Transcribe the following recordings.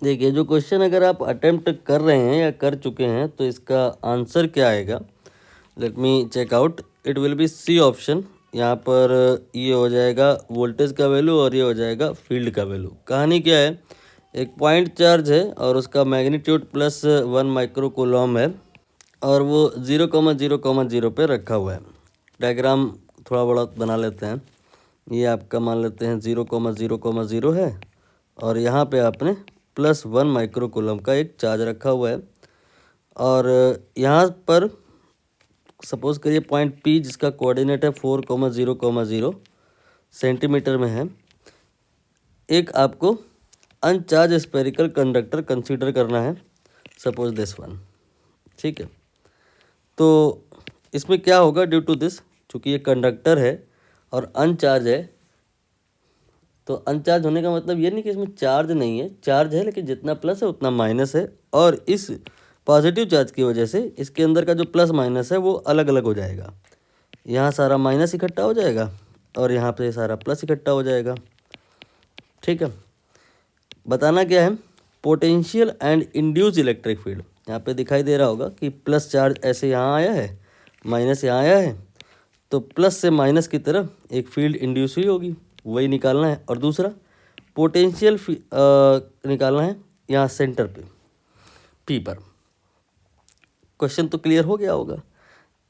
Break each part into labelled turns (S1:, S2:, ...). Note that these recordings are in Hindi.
S1: देखिए, जो क्वेश्चन अगर आप अटेम्प्ट कर रहे हैं या कर चुके हैं तो इसका आंसर क्या आएगा, let me check out. It will be C option. यहाँ पर ये हो जाएगा वोल्टेज का वैल्यू और ये हो जाएगा फील्ड का वैल्यू। कहानी क्या है, एक पॉइंट चार्ज है और उसका मैग्नीट्यूड +1 माइक्रो कूलम है और वो 0,0,0 पे रखा हुआ है। डायग्राम थोड़ा बड़ा बना लेते हैं। ये आपका मान लेते हैं 0,0,0 है और यहाँ पे आपने +1 माइक्रो कूलम का एक चार्ज रखा हुआ है और यहाँ पर सपोज करिए पॉइंट P जिसका कोऑर्डिनेट है 4,0,0 सेंटीमीटर में है। एक आपको अनचार्ज स्फेरिकल कंडक्टर कंसीडर करना है, सपोज दिस वन। ठीक है, तो इसमें क्या होगा, ड्यू टू दिस, चूँकि ये कंडक्टर है और अनचार्ज है, तो अनचार्ज होने का मतलब ये नहीं कि इसमें चार्ज नहीं है, चार्ज है लेकिन जितना प्लस है उतना माइनस है। और इस पॉजिटिव चार्ज की वजह से इसके अंदर का जो प्लस माइनस है वो अलग अलग हो जाएगा। यहाँ सारा माइनस इकट्ठा हो जाएगा और यहाँ पे सारा प्लस इकट्ठा हो जाएगा। ठीक है, बताना क्या है, potential and induce electric field. यहाँ पे दिखाई दे रहा होगा कि प्लस चार्ज ऐसे यहाँ आया है, माइनस यहाँ आया है, तो प्लस से माइनस की तरफ एक फील्ड इंड्यूस हुई होगी, वही निकालना है। और दूसरा पोटेंशियल निकालना है यहाँ सेंटर पे पी पर। क्वेश्चन तो क्लियर हो गया होगा।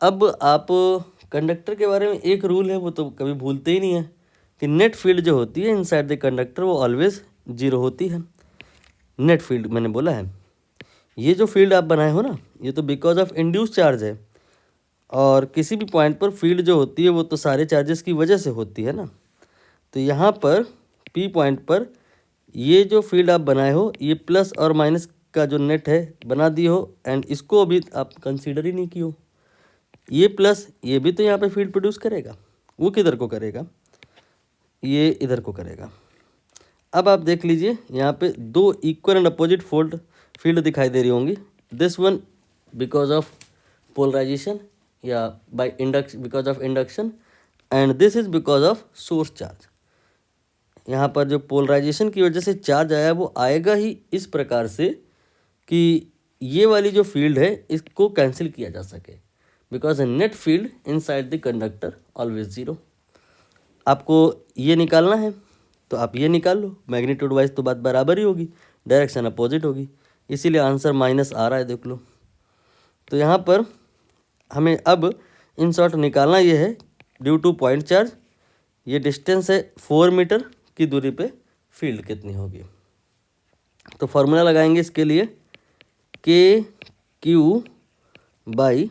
S1: अब आप कंडक्टर के बारे में एक रूल है वो तो कभी भूलते ही नहीं है कि नेट फील्ड जो होती है इनसाइड द कंडक्टर वो ऑलवेज 0 होती है। नेट फील्ड मैंने बोला है, ये जो फील्ड आप बनाए हो ना, ये तो बिकॉज ऑफ इंड्यूस चार्ज है और किसी भी पॉइंट पर फील्ड जो होती है वो तो सारे चार्जेस की वजह से होती है ना। तो यहाँ पर पी पॉइंट पर ये जो फील्ड आप बनाए हो ये प्लस और माइनस का जो नेट है बना दिए हो एंड इसको अभी आप कंसीडर ही नहीं किए हो। ये प्लस ये भी तो यहाँ पे फील्ड प्रोड्यूस करेगा, वो किधर को करेगा, ये इधर को करेगा। अब आप देख लीजिए यहाँ पे दो इक्वल एंड अपोजिट फील्ड दिखाई दे रही होंगी। This one because of polarisation या by induction, because of induction, and this is because of source charge. यहाँ पर जो पोलराइजेशन की वजह से चार्ज आया वो आएगा ही इस प्रकार से कि ये वाली जो फील्ड है इसको कैंसिल किया जा सके, because net field inside the conductor always 0। आपको ये निकालना है तो आप ये निकाल लो, मैग्नीट्यूड वाइज तो बात बराबर ही होगी, डायरेक्शन अपोजिट होगी, इसीलिए आंसर माइनस आ रहा है, देख लो। तो यहाँ पर हमें अब इन शॉर्ट निकालना ये है, ड्यू टू पॉइंट चार्ज ये डिस्टेंस है 4 मीटर की दूरी पे फील्ड कितनी होगी। तो फॉर्मूला लगाएंगे इसके लिए, KQ/R²।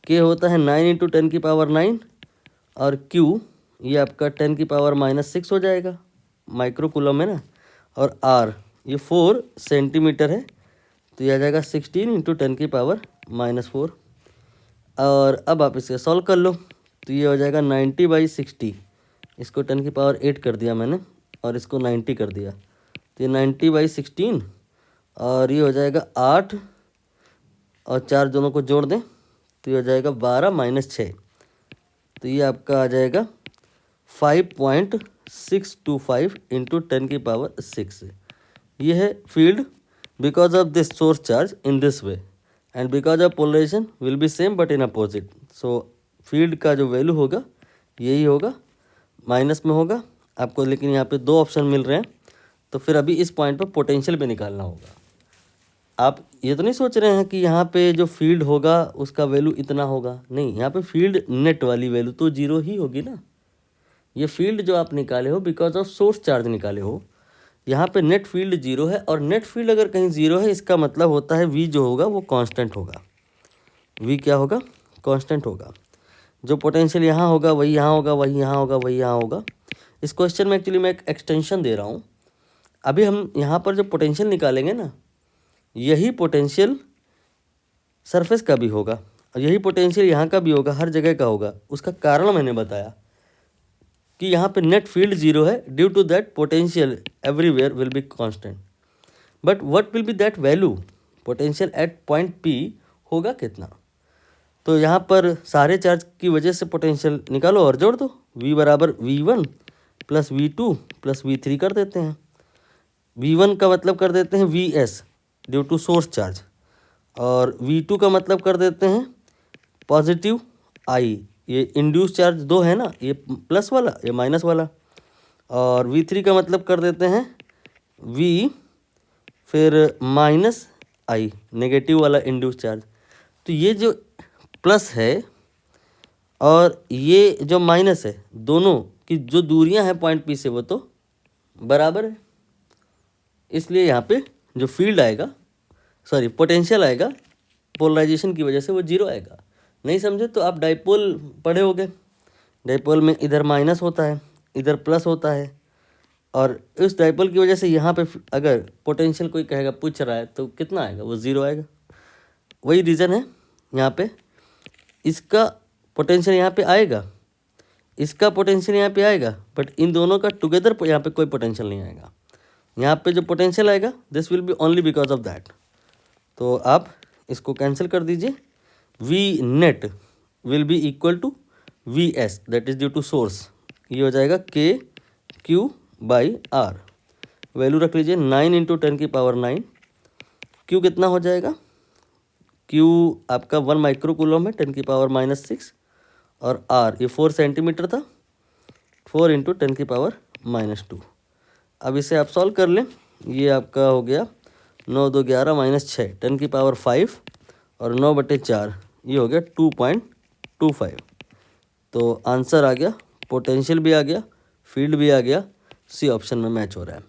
S1: K होता है 9 × 10⁻⁹ और Q ये आपका 10⁻⁻6 हो जाएगा, माइक्रो कूलम है ना, और R ये 4 सेंटीमीटर है, तो ये आ जाएगा 16 × 10⁻⁻4। और अब आप इसे सॉल्व कर लो तो ये हो जाएगा 90/60, इसको 10⁸ कर दिया मैंने और इसको 90 कर दिया, तो ये 90/16 और ये हो जाएगा 8 और 4 दोनों को जोड़ दें तो ये हो जाएगा 12 - 6, तो ये आपका आ जाएगा 5.625 × 10⁻⁶। ये है field because of this source charge in this way and because of polarization will be same but in opposite. So field का जो वैल्यू होगा यही होगा, माइनस में होगा आपको, लेकिन यहाँ पे 2 ऑप्शन मिल रहे हैं तो फिर अभी इस पॉइंट पर पोटेंशियल भी निकालना होगा। आप ये तो नहीं सोच रहे हैं कि यहाँ पे जो फील्ड होगा उसका वैल्यू इतना होगा, नहीं, यहाँ पे फील्ड नेट वाली वैल्यू तो 0 ही होगी ना। ये फील्ड जो आप निकाले हो बिकॉज ऑफ सोर्स चार्ज निकाले हो, यहाँ पे नेट फील्ड 0 है और नेट फील्ड अगर कहीं 0 है इसका मतलब होता है V जो होगा वो कांस्टेंट होगा। V क्या होगा, कांस्टेंट होगा। जो पोटेंशियल यहाँ होगा वही यहाँ होगा, वही यहाँ होगा, वही यहाँ होगा। इस क्वेश्चन में एक्चुअली मैं एक एक्सटेंशन दे रहा हूँ। अभी हम यहाँ पर जो पोटेंशियल निकालेंगे ना, यही पोटेंशियल सरफेस का भी होगा और यही पोटेंशियल यहाँ का भी होगा, हर जगह का होगा। उसका कारण मैंने बताया कि यहाँ पे नेट फील्ड 0 है, due to that potential everywhere will be constant. But what will be that value, potential at point P होगा कितना। तो यहाँ पर सारे चार्ज की वजह से पोटेंशियल निकालो और जोड़ दो, V = V1 + V2 + V3 कर देते हैं। V1 का मतलब कर देते हैं Vs due to source charge, और V2 का मतलब कर देते हैं पॉजिटिव I, ये इंड्यूस चार्ज दो है ना, ये प्लस वाला ये माइनस वाला, और V3 का मतलब कर देते हैं V फिर माइनस I, नेगेटिव वाला इंड्यूस चार्ज। तो ये जो प्लस है और ये जो माइनस है, दोनों की जो दूरियां हैं पॉइंट P से वो तो बराबर है, इसलिए यहाँ पे जो फील्ड आएगा, सॉरी पोटेंशियल आएगा, पोलराइजेशन की वजह से वो जीरो आएगा। नहीं समझे तो आप डाइपोल पढ़े होगे, डाइपोल में इधर माइनस होता है इधर प्लस होता है, और इस डाइपोल की वजह से यहाँ पे अगर पोटेंशियल कोई कहेगा पूछ रहा है तो कितना आएगा, वो ज़ीरो आएगा। वही रीज़न है यहाँ पे, इसका पोटेंशियल यहाँ पे आएगा, इसका पोटेंशियल यहाँ पे आएगा, बट इन दोनों का टुगेदर यहाँ पे कोई पोटेंशियल नहीं आएगा। यहाँ पे जो पोटेंशियल आएगा this will be only because of that. तो आप इसको कैंसिल कर दीजिए, V net will be equal to V S that is due to source, ये हो जाएगा के क्यू बाई आर। वैल्यू रख लीजिए 9 इंटू 10 की पावर 9। क्यू कितना हो जाएगा, क्यू आपका 1 माइक्रो कूलम है 10 की पावर -6, और आर ये 4 सेंटीमीटर था, 4 इंटू 10 की पावर -2। अब इसे आप सॉल्व कर लें, ये आपका हो गया 9 2 11 -6 10 की पावर 5 और 9/4, ये हो गया 2.25। तो आंसर आ गया, पोटेंशियल भी आ गया, फील्ड भी आ गया, सी ऑप्शन में मैच हो रहा है।